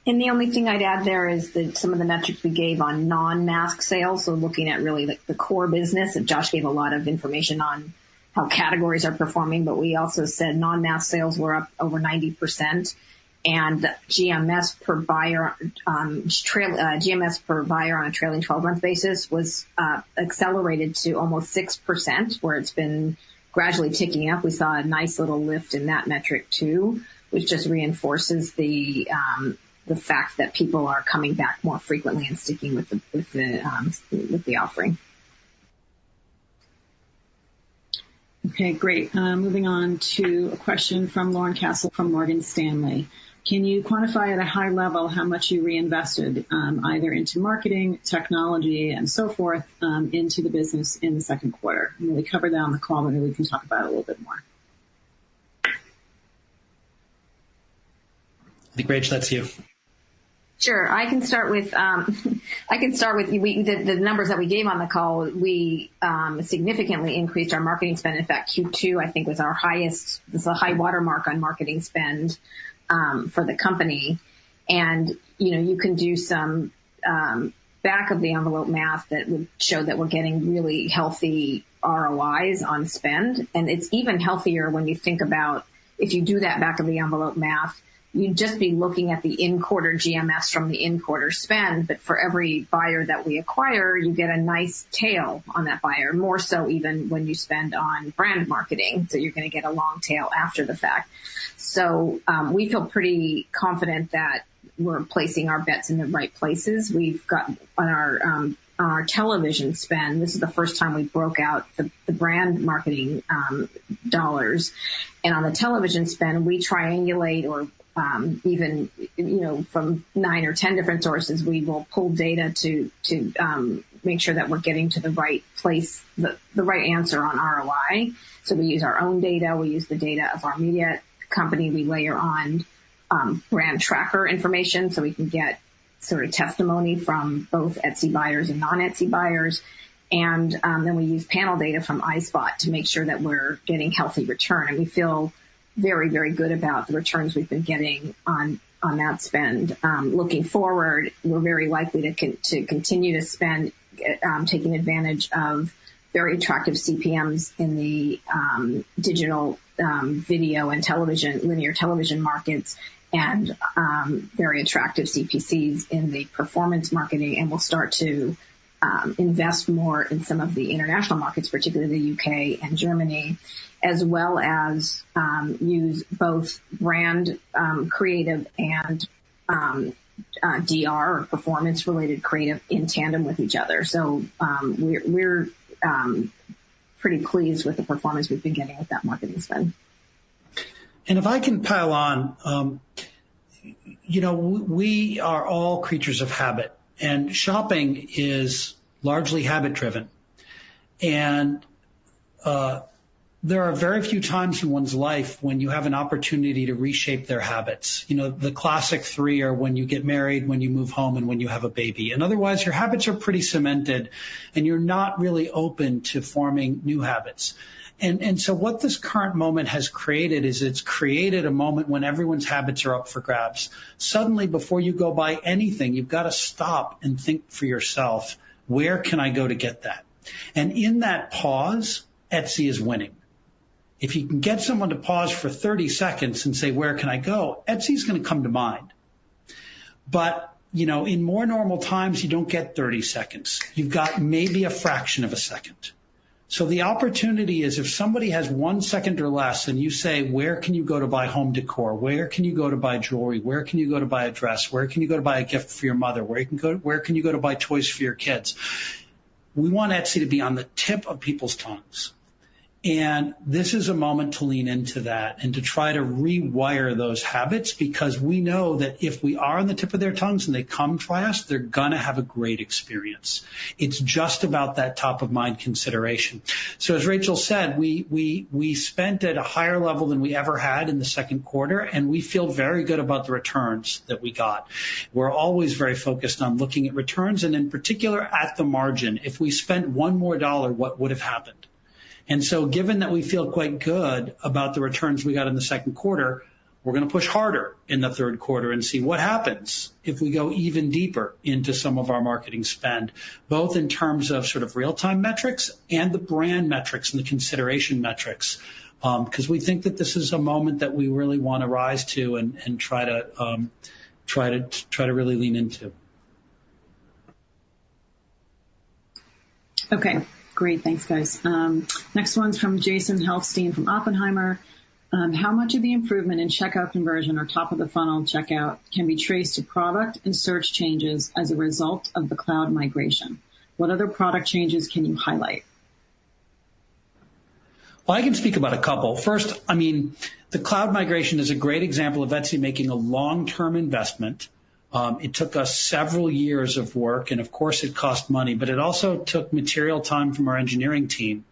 And the only thing I'd add there is that some of the metrics we gave on non-mask sales, so looking at really the core business, and Josh gave a lot of information on how categories are performing, but we also said non-mask sales were up over 90%. And GMS per buyer, GMS per buyer on a trailing 12-month basis was accelerated to almost 6%, where it's been gradually ticking up. We saw a nice little lift in that metric too, which just reinforces the fact that people are coming back more frequently and sticking with the offering. Okay, great. Moving on to a question from Lauren Castle from Morgan Stanley. Can you quantify at a high level how much you reinvested either into marketing, technology, and so forth into the business in the second quarter? And we covered that on the call, but maybe we can talk about it a little bit more. I think, Rach, that's you. Sure. I can start with the numbers that we gave on the call. We significantly increased our marketing spend. In fact, Q2, I think, was our highest. This is a high watermark on marketing spend for the company. And, you can do some back of the envelope math that would show that we're getting really healthy ROIs on spend. And it's even healthier when you think about if you do that back of the envelope math, you'd just be looking at the in-quarter GMS from the in-quarter spend, but for every buyer that we acquire, you get a nice tail on that buyer, more so even when you spend on brand marketing. So you're going to get a long tail after the fact. So we feel pretty confident that we're placing our bets in the right places. We've got on our television spend, this is the first time we broke out the brand marketing dollars. And on the television spend, we triangulate or even, from 9 or 10 different sources, we will pull data to make sure that we're getting to the right place, the right answer on ROI. So we use our own data. We use the data of our media company. We layer on brand tracker information so we can get sort of testimony from both Etsy buyers and non-Etsy buyers. And then we use panel data from iSpot to make sure that we're getting healthy return. And we feel very, very good about the returns we've been getting on that spend. Looking forward, we're very likely to continue to spend, taking advantage of very attractive CPMs in the digital video and television, linear television markets, and very attractive CPCs in the performance marketing, and we'll start to invest more in some of the international markets, particularly the UK and Germany, as well as use both brand creative and DR or performance-related creative in tandem with each other. So we're pretty pleased with the performance we've been getting with that marketing spend. And if I can pile on, we are all creatures of habit, and shopping is largely habit-driven. And there are very few times in one's life when you have an opportunity to reshape their habits. The classic three are when you get married, when you move home, and when you have a baby. And otherwise, your habits are pretty cemented, and you're not really open to forming new habits. And so what this current moment has created is it's created a moment when everyone's habits are up for grabs. Suddenly, before you go buy anything, you've got to stop and think for yourself, where can I go to get that? And in that pause, Etsy is winning. If you can get someone to pause for 30 seconds and say, where can I go? Etsy's going to come to mind. But, in more normal times, you don't get 30 seconds. You've got maybe a fraction of a second. So the opportunity is if somebody has 1 second or less and you say, where can you go to buy home decor? Where can you go to buy jewelry? Where can you go to buy a dress? Where can you go to buy a gift for your mother? Where can you go to buy toys for your kids? We want Etsy to be on the tip of people's tongues. And this is a moment to lean into that and to try to rewire those habits, because we know that if we are on the tip of their tongues and they come try us, they're going to have a great experience. It's just about that top of mind consideration. So as Rachel said, we spent at a higher level than we ever had in the second quarter, and we feel very good about the returns that we got. We're always very focused on looking at returns, and in particular at the margin. If we spent $1 more, what would have happened? And so given that we feel quite good about the returns we got in the second quarter, we're going to push harder in the third quarter and see what happens if we go even deeper into some of our marketing spend, both in terms of sort of real-time metrics and the brand metrics and the consideration metrics, because we think that this is a moment that we really want to rise to and try to really lean into. Okay. Great. Thanks, guys. Next one's from Jason Helfstein from Oppenheimer. How much of the improvement in checkout conversion or top of the funnel checkout can be traced to product and search changes as a result of the cloud migration? What other product changes can you highlight? Well, I can speak about a couple. First, the cloud migration is a great example of Etsy making a long-term investment. It took us several years of work, and of course it cost money, but it also took material time from our engineering team.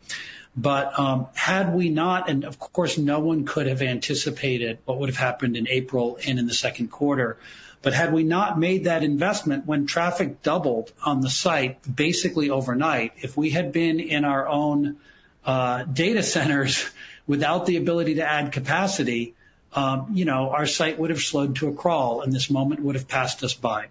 But had we not, and of course no one could have anticipated what would have happened in April and in the second quarter, but had we not made that investment when traffic doubled on the site basically overnight, if we had been in our own data centers without the ability to add capacity, our site would have slowed to a crawl, and this moment would have passed us by.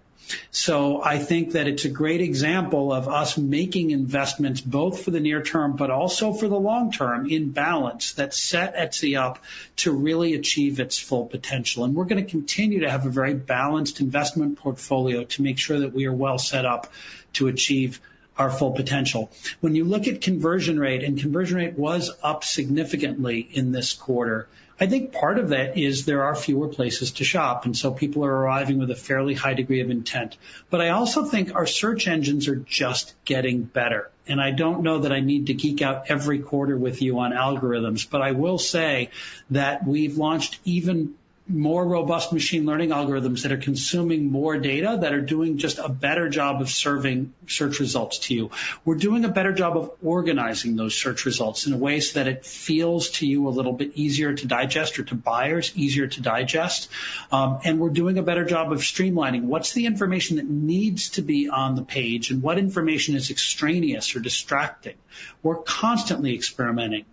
So I think that it's a great example of us making investments both for the near term but also for the long term in balance that set Etsy up to really achieve its full potential. And we're going to continue to have a very balanced investment portfolio to make sure that we are well set up to achieve our full potential. When you look at conversion rate, and conversion rate was up significantly in this quarter, I think part of that is there are fewer places to shop, and so people are arriving with a fairly high degree of intent. But I also think our search engines are just getting better. And I don't know that I need to geek out every quarter with you on algorithms, but I will say that we've launched even more robust machine learning algorithms that are consuming more data, that are doing just a better job of serving search results to you. We're doing a better job of organizing those search results in a way so that it feels to you a little bit easier to digest, or to buyers easier to digest. And we're doing a better job of streamlining what's the information that needs to be on the page and what information is extraneous or distracting. We're constantly experimenting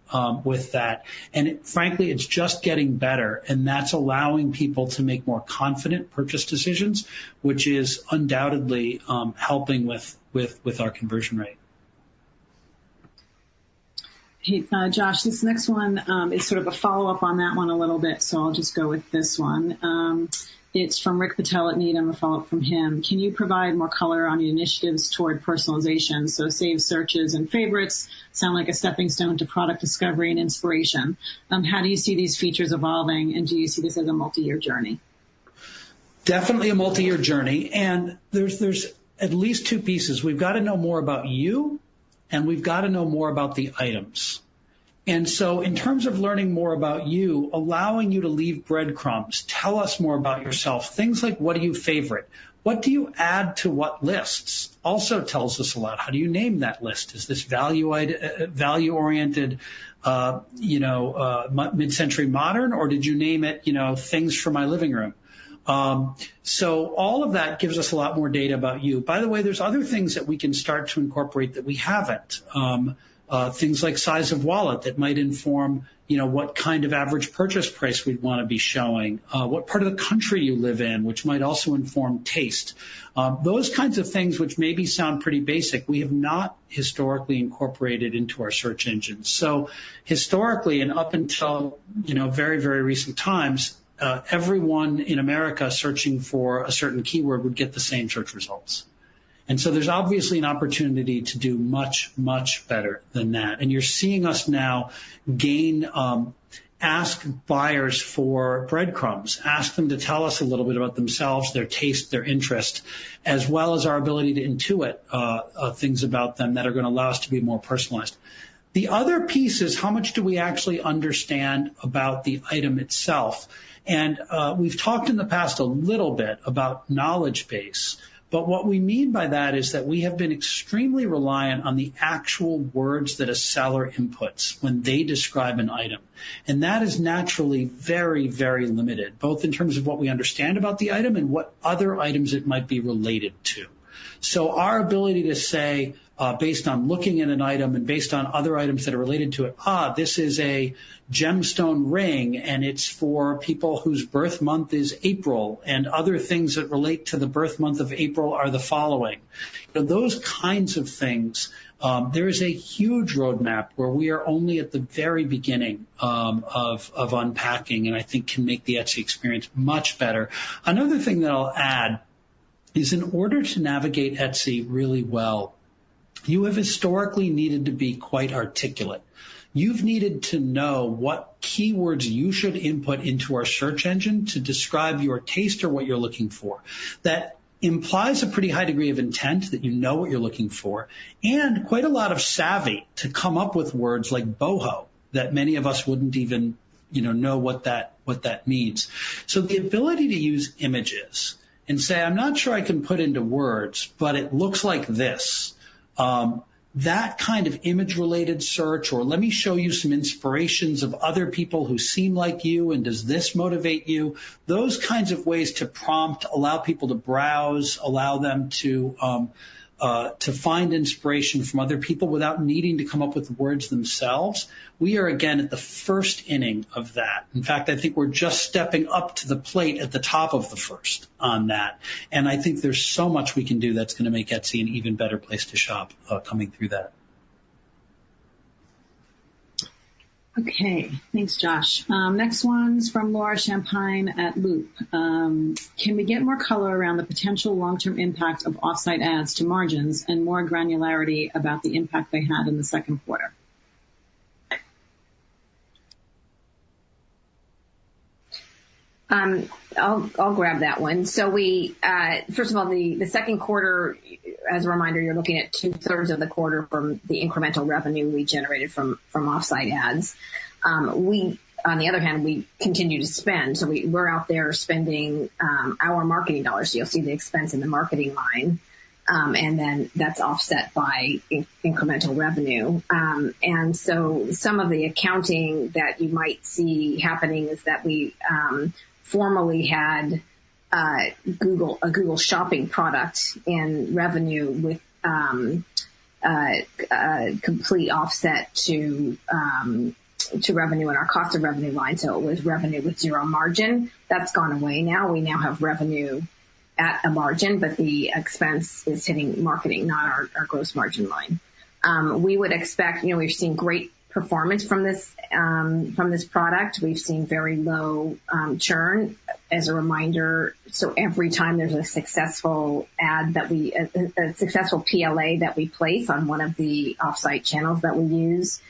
with that. And frankly, it's just getting better. And that's allowing people to make more confident purchase decisions, which is undoubtedly helping with our conversion rate. Hey, Josh, this next one is sort of a follow-up on that one a little bit, so I'll just go with this one. It's from Rick Patel at Needham, a follow-up from him. Can you provide more color on the initiatives toward personalization? So saved searches and favorites sound like a stepping stone to product discovery and inspiration. How do you see these features evolving, and do you see this as a multi-year journey? Definitely a multi-year journey, and there's at least two pieces. We've got to know more about you, and we've got to know more about the items. And so in terms of learning more about you, allowing you to leave breadcrumbs, tell us more about yourself. Things like, what do you favorite? What do you add to what lists? Also tells us a lot. How do you name that list? Is this value-oriented, mid-century modern, or did you name it, things for my living room? So all of that gives us a lot more data about you. By the way, there's other things that we can start to incorporate that we haven't. Things like size of wallet that might inform, what kind of average purchase price we'd want to be showing, what part of the country you live in, which might also inform taste. Those kinds of things, which maybe sound pretty basic, we have not historically incorporated into our search engines. So historically, and up until, very, very recent times, everyone in America searching for a certain keyword would get the same search results. And so there's obviously an opportunity to do much, much better than that. And you're seeing us now ask buyers for breadcrumbs, ask them to tell us a little bit about themselves, their taste, their interest, as well as our ability to intuit things about them that are going to allow us to be more personalized. The other piece is, how much do we actually understand about the item itself? And we've talked in the past a little bit about knowledge base. But what we mean by that is that we have been extremely reliant on the actual words that a seller inputs when they describe an item. And that is naturally very, very limited, both in terms of what we understand about the item and what other items it might be related to. So our ability to say, based on looking at an item and based on other items that are related to it, this is a gemstone ring and it's for people whose birth month is April, and other things that relate to the birth month of April are the following. Those kinds of things, there is a huge roadmap where we are only at the very beginning of unpacking, and I think can make the Etsy experience much better. Another thing that I'll add is, in order to navigate Etsy really well, you have historically needed to be quite articulate. You've needed to know what keywords you should input into our search engine to describe your taste or what you're looking for. That implies a pretty high degree of intent, that you know what you're looking for, and quite a lot of savvy to come up with words like boho that many of us wouldn't even, know what that means. So the ability to use images and say, I'm not sure I can put into words, but it looks like this. That kind of image-related search, or let me show you some inspirations of other people who seem like you, and does this motivate you? Those kinds of ways to prompt, allow people to browse, allow them to find inspiration from other people without needing to come up with words themselves. We are, again, at the first inning of that. In fact, I think we're just stepping up to the plate at the top of the first on that. And I think there's so much we can do that's going to make Etsy an even better place to shop coming through that. Okay, thanks, Josh. Next one's from Laura Champagne at Loop. Can we get more color around the potential long-term impact of off-site ads to margins and more granularity about the impact they had in the second quarter? I'll grab that one. So we, first of all, the second quarter, as a reminder, you're looking at 2/3 of the quarter from the incremental revenue we generated from offsite ads. We on the other hand, we continue to spend. So we're out there spending our marketing dollars. So you'll see the expense in the marketing line. And then that's offset by incremental revenue. And so some of the accounting that you might see happening is that we formerly had a Google Shopping product in revenue with complete offset to revenue in our cost of revenue line. So it was revenue with zero margin. That's gone away now. We now have revenue at a margin, but the expense is hitting marketing, not our gross margin line. We would expect, we've seen great performance from this product. We've seen very low churn. As a reminder, so every time there's a successful ad a successful PLA that we place on one of the offsite channels that we use,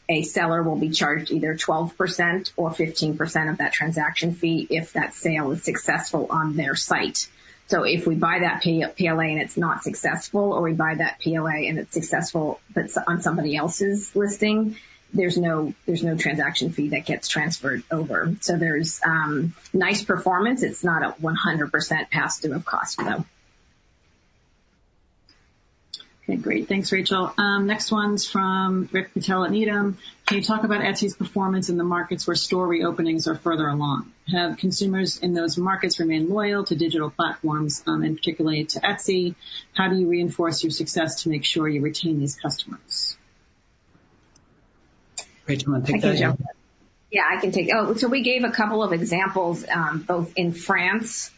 a seller will be charged either 12% or 15% of that transaction fee if that sale is successful on their site. So if we buy that PLA and it's not successful, or we buy that PLA and it's successful but on somebody else's listing, there's no transaction fee that gets transferred over. So there's nice performance. It's not a 100% pass through of cost though. Okay, great. Thanks, Rachel. Next one's from Rick Patel at Needham. Can you talk about Etsy's performance in the markets where store reopenings are further along? Have consumers in those markets remained loyal to digital platforms, and particularly to Etsy? How do you reinforce your success to make sure you retain these customers? Rachel, want to take that? Yeah, I can take. So we gave a couple of examples, both in France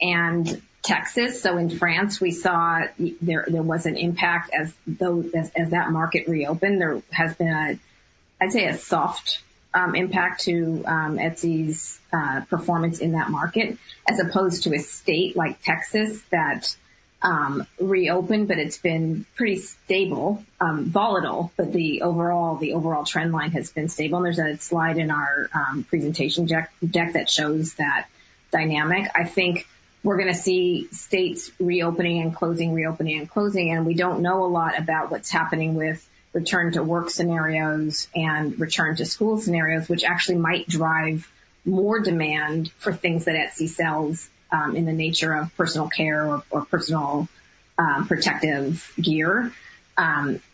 and Texas. So in France, we saw there was an impact as that market reopened. There has been I'd say a soft impact to Etsy's performance in that market, as opposed to a state like Texas that reopened, but it's been pretty stable, volatile, but the overall trend line has been stable. And there's a slide in our presentation deck that shows that dynamic. I think we're going to see states reopening and closing, and we don't know a lot about what's happening with return to work scenarios and return to school scenarios, which actually might drive more demand for things that Etsy sells in the nature of personal care or personal protective gear.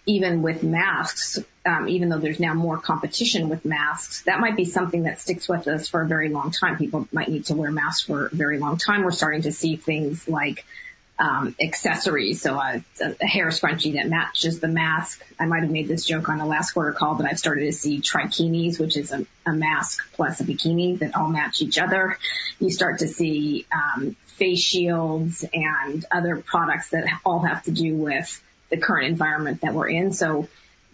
Even with masks, even though there's now more competition with masks, that might be something that sticks with us for a very long time. People might need to wear masks for a very long time. We're starting to see things like accessories, so a hair scrunchie that matches the mask. I might have made this joke on the last quarter call, but I've started to see trikinis, which is a mask plus a bikini that all match each other. You start to see face shields and other products that all have to do with the current environment that we're in. So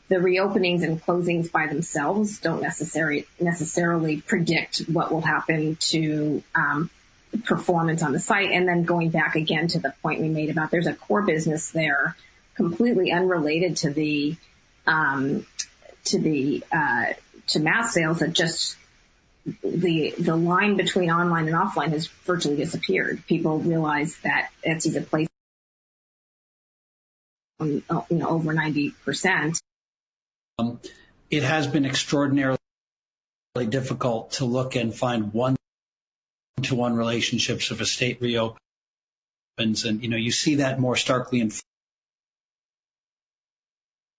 the reopenings and closings by themselves don't necessarily predict what will happen to performance on the site. And then going back again to the point we made about there's a core business there completely unrelated to mass sales, that just the line between online and offline has virtually disappeared. People realize that Etsy's a place over 90%. It has been extraordinarily difficult to look and find one-to-one relationships if a state reopens, and you see that more starkly in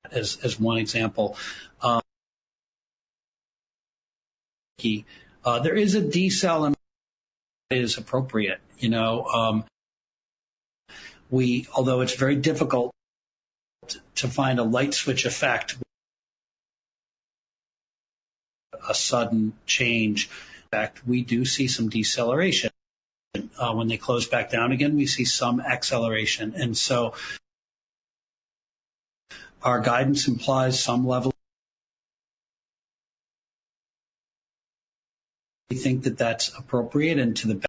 as one example. There is a decel and it is appropriate. Although it's very difficult to find a light switch effect, a sudden change. In fact, we do see some deceleration. When they close back down again, we see some acceleration. And so our guidance implies some level. We think that that's appropriate, and to the best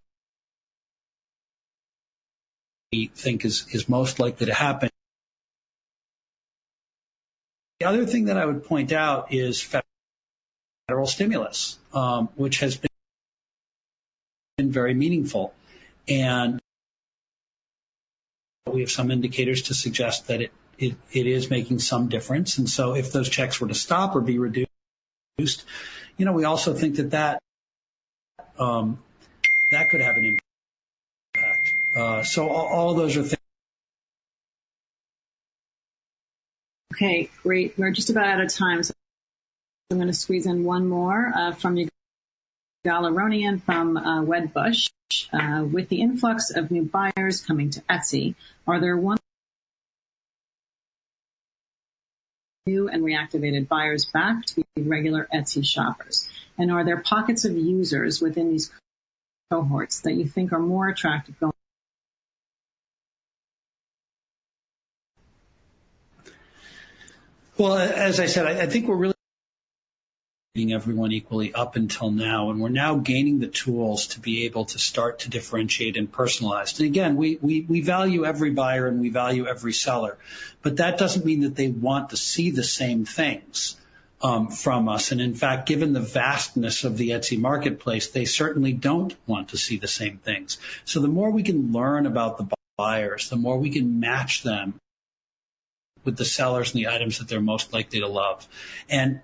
we think is most likely to happen. The other thing that I would point out is federal stimulus, which has been very meaningful. And we have some indicators to suggest that it is making some difference. And so if those checks were to stop or be reduced, we also think that could have an impact. So all of those are things. Okay, great. We're just about out of time, so I'm going to squeeze in one more from Galaronian from Wedbush. With the influx of new buyers coming to Etsy, are there new and reactivated buyers back to be regular Etsy shoppers? And are there pockets of users within these cohorts that you think are more attractive going? Well, as I said, I think we're really treating everyone equally up until now, and we're now gaining the tools to be able to start to differentiate and personalize. And again, we value every buyer and we value every seller, but that doesn't mean that they want to see the same things from us. And in fact, given the vastness of the Etsy marketplace, they certainly don't want to see the same things. So the more we can learn about the buyers, the more we can match them with the sellers and the items that they're most likely to love. And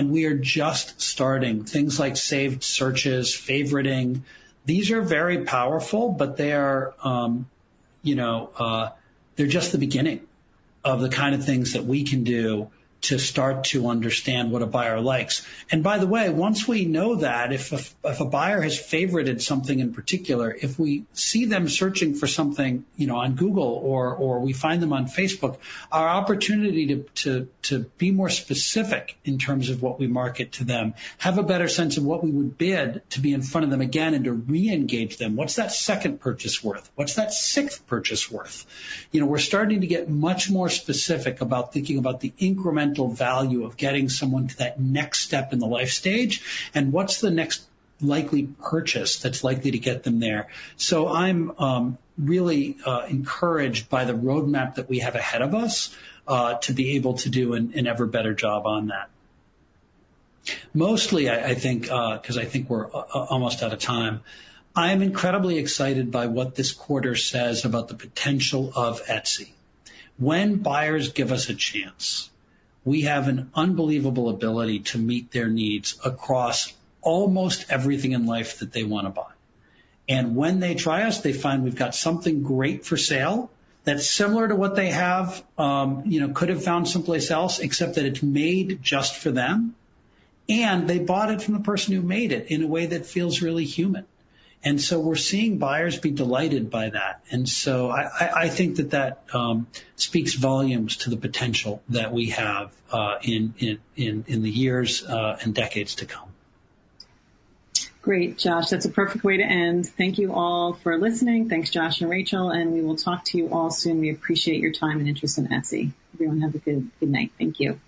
we are just starting. Things like saved searches, favoriting, these are very powerful, but they are, they're just the beginning of the kind of things that we can do to start to understand what a buyer likes. And by the way, once we know that, if a buyer has favorited something in particular, if we see them searching for something, on Google or we find them on Facebook, our opportunity to be more specific in terms of what we market to them, have a better sense of what we would bid to be in front of them again and to re-engage them. What's that second purchase worth? What's that sixth purchase worth? We're starting to get much more specific about thinking about the incremental value of getting someone to that next step in the life stage, and what's the next likely purchase that's likely to get them there. So I'm really encouraged by the roadmap that we have ahead of us to be able to do an ever better job on that. Mostly, I think, because I think we're almost out of time, I am incredibly excited by what this quarter says about the potential of Etsy. When buyers give us a chance, we have an unbelievable ability to meet their needs across almost everything in life that they want to buy. And when they try us, they find we've got something great for sale that's similar to what they have, could have found someplace else, except that it's made just for them. And they bought it from the person who made it in a way that feels really human. And so we're seeing buyers be delighted by that. And so I think that speaks volumes to the potential that we have in the years and decades to come. Great, Josh. That's a perfect way to end. Thank you all for listening. Thanks, Josh and Rachel. And we will talk to you all soon. We appreciate your time and interest in Etsy. Everyone have a good night. Thank you.